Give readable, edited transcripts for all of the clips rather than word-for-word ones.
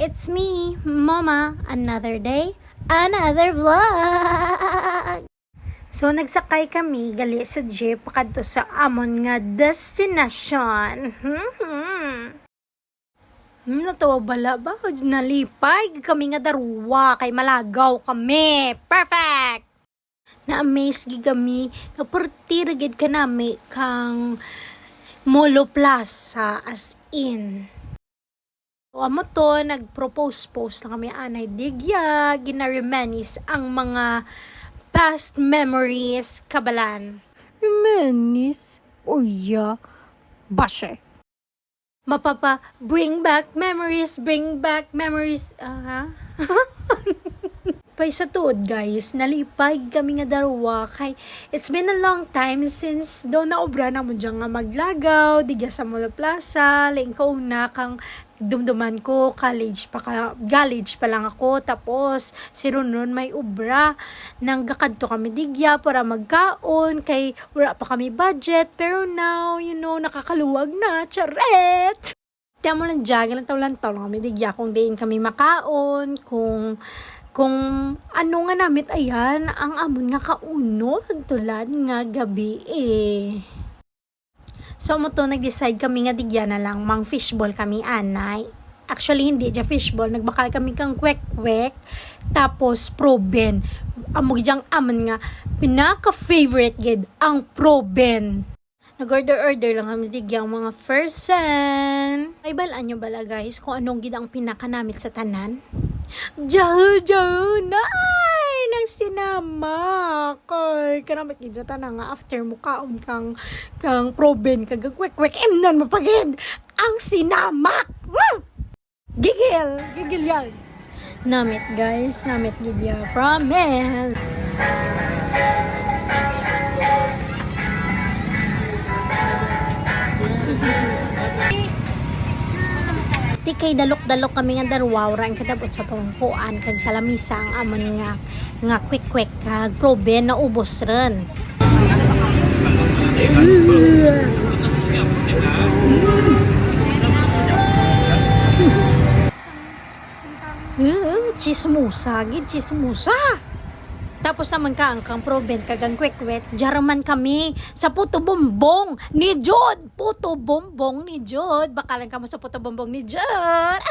it's me, Mama. Another day, another vlog. So, nagsakay kami gali sa jeep pakadto sa amon nga destination. Natawa bala ba? Nalipay kami nga darwa kay malagaw kami. Perfect! Na-amaze gi kami kapurtir gid ka nami kang Molo Plaza as in. O amo to, nag-propose na kami anay digya, ginaremanis ang mga past memories kabalan. Remanis? O ya, bashe. Mapapa, bring back memories. Pay sa tuod guys, nalipay kami nga darwa kay it's been a long time since do na obra na mo dyan nga maglagaw digya sa Molo Plaza. Laing kauna kang dumduman ko, college pa lang ako, tapos si Ronron may obra nang gakadto kami digya para magkaon kay wala pa kami budget, pero now nakakaluwag na, charet. Tiyan mo lang dyan, lantaw lang kami digya kung diin kami makaon, kung ano nga namit ayan ang amon nga kaunod tulad nga gabi So mo to, nag-decide kami nga digya na lang mang fishball kami anay. Actually hindi dya fishball, nagbakal kami kang kwek-kwek tapos proben. Amo gyang amon nga pinaka-favorite gid ang proben. Nag-order lang kami digyang mga person. Ay balaan nyo bala guys kung anong gid ang pinaka-namit sa tanan? Jahu nay nang sinama kay kanamit gid na nga after mo kaon kang proben kag kwek emnan mapagid ang sinamak. Gigil yan. Namit guys, namit gid ya, promise. Di kay dalok-dalok kami nga darwa ran kadabot sa pangkuan kag sa lamisa ang amon nga quick kag proben na ubos ren. Chismusa. Tapos naman kang proben kagang kwek-kwek, Jarman kami sa puto bombong ni Jod. Bakalan ka mo sa puto bombong ni Jod.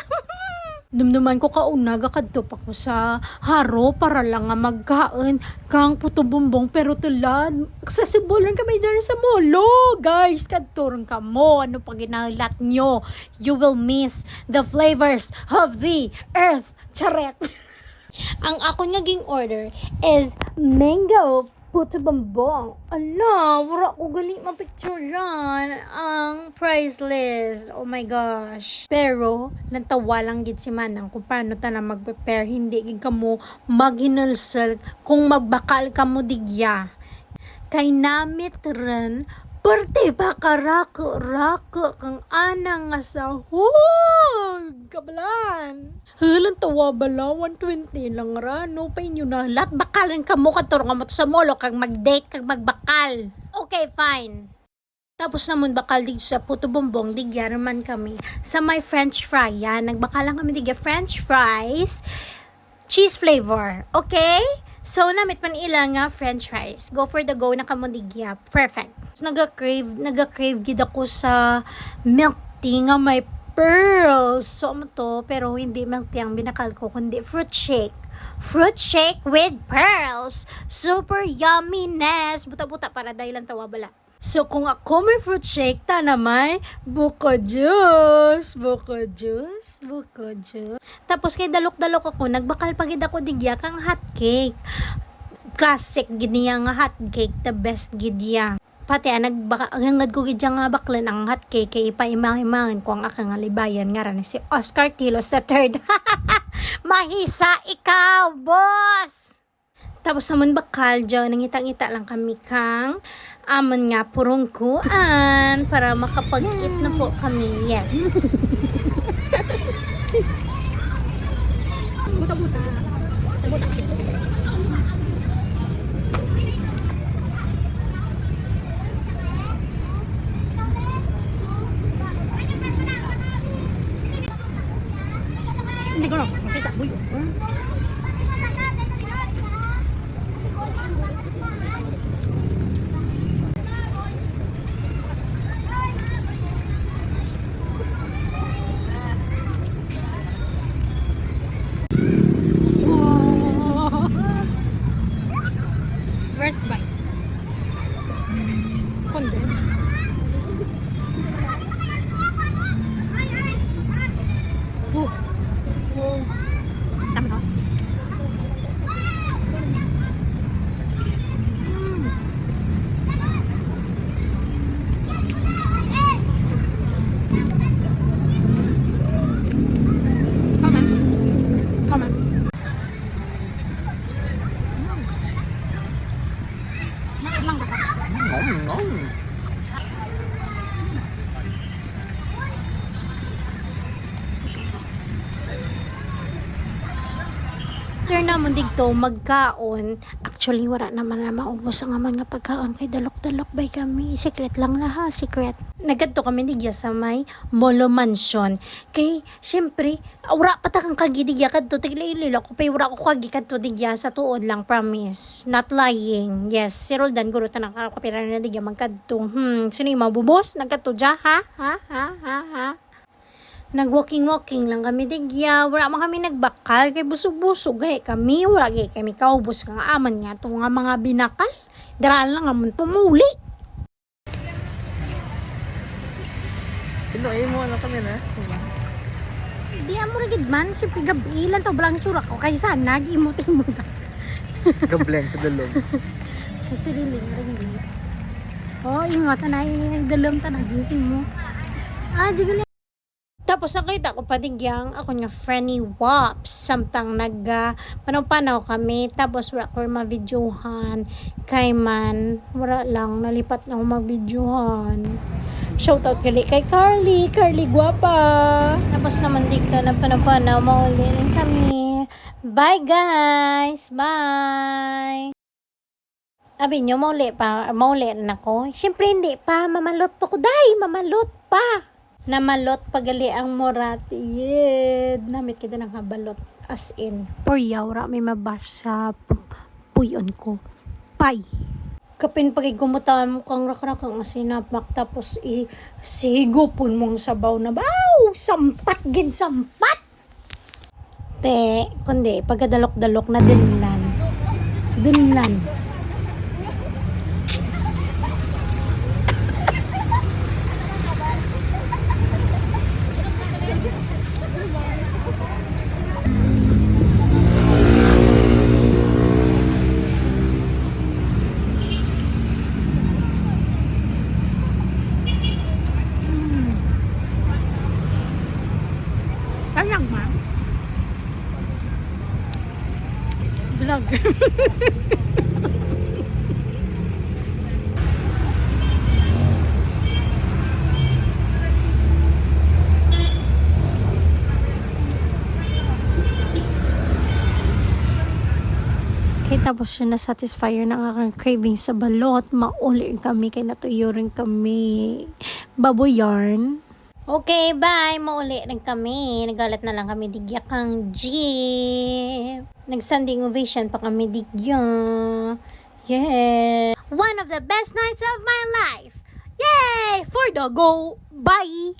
Dumduman ko kauna, gakadto pa ko sa haro para lang nga magkaon kang puto bombong. Pero tulad, accessible rin kami dyan sa molo. Guys, kadto rin ka mo. Ano pa ginalat nyo? You will miss the flavors of the earth. Charet. Ang ako naging order is mango puto bombong. Ala, wala ko gali mapicture yan ang price list. Oh my gosh. Pero, nantawa lang gid si Manang kung paano ta na mag-prepare. Hindi gid kamo maghinulsal kung magbakal kamo digya. Kay namit rin Perte pa karako kang anang nga sahog. Kabalan. Halang tawa bala, 120 lang ra. No pa inyo na lahat. Bakalan ka mo, katuro nga mo sa molo, kag mag-date, kag magbakal. Okay, fine. Tapos naman bakal dito sa puto bombong, digya naman kami sa may french fry. Yan, nagbakalan kami digya french fries, cheese flavor. Okay? So, namit man ilang nga french fries. Go for the go na kamundigya. Perfect. So, nag-crave gid ako sa milk tea nga may pearls. So, ano to? Pero hindi milk tea ang binakal ko, kundi fruit shake. Fruit shake with pearls. Super yumminess. Buta-buta para dahil lang tawa bala. So, kung ako may fruit shake, tana may buko juice. Tapos kay dalok-dalok ako, nagbakal pagid ako digya kang hot cake. Classic giniya nga hot cake, the best gidya. Pati naghangad ko gidya nga baklan ang hot cake kay ipaimang-imangan ko ang akang libayan nga ran si Oscar Kilos III. Mahisa ikaw, boss! Tapos naman bakal dyan, nangita-ngita lang kami kang amon nga purong kuan para makapag-eat na po kami. Yes. Buta-buta. Hindi ko na makita. Uy. First bite. Konde. Tama na. Comment. After namon digto magkaon, actually wala naman na maubos ang mga pagkaon kay dalok-dalok bay kami. Secret lang na ha, secret. Nagkadto kami digya sa may Molo Mansion. Kay syempre, wala pa ta kang kagidigya kadto tiglililo ko pay wala ko kagi kadto digya sa tuod lang, promise. Not lying. Yes, si Roldan guro ta nakakapira na digya magkadto. Sino yung mabubos? Nagkadto dya ha? Ha? Nag-walking lang kami digya. Wala man kami nagbakal. Kay busog-busog kami. Wala kami kaubos kang aman nga. Ito nga mga binakal. Daraan lang naman pumuli. Pinuay mo ano kami na? Di mo rigid man. Siyempre gabi lang to. Balang tsura ko. Kaya saan nag-imot-imot na. Gablend sa dalog. Kasi liling. Oh, ingat na. Dalam ta na. Gising mo. Jigali. Tapos nakita ko patigyang ako nga friendly wops. Samtang panaw-panaw kami. Tapos wala ko mabidyohan. Kay man, wala lang. Nalipat na ako mabidyohan. Shoutout kali kay Carly. Carly guwapa. Tapos naman dito na panaw-panaw. Mauli rin kami. Bye guys. Bye. Abi nyo, mauli rin ako. Siyempre hindi pa. Mamalot pa ko. Day, mamalot pa. Namalot pagali ang moratiyed. Namit kita ng habalot. As in. Poryawra may mabash sa puyon ko. Pay. Kapin pagay gumutaan mo kang rakrakang sinapak. Tapos sigupon mong sabaw na baw. Sampat gid sampat. Te, kundi pagkadalok-dalok na dinlan. Dinlan. Kayang ma. Vlog. Okay, tapos yun na-satisfyer ng aking craving sa balot. Mauli kami, kay natuyo rin kami. Baboy yarn. Okay, bye. Mauli rin kami. Nagalat na lang kami digya kang jeep. Nag-standing ovation pa kami digya. Yeah. One of the best nights of my life. Yay! For the go. Bye!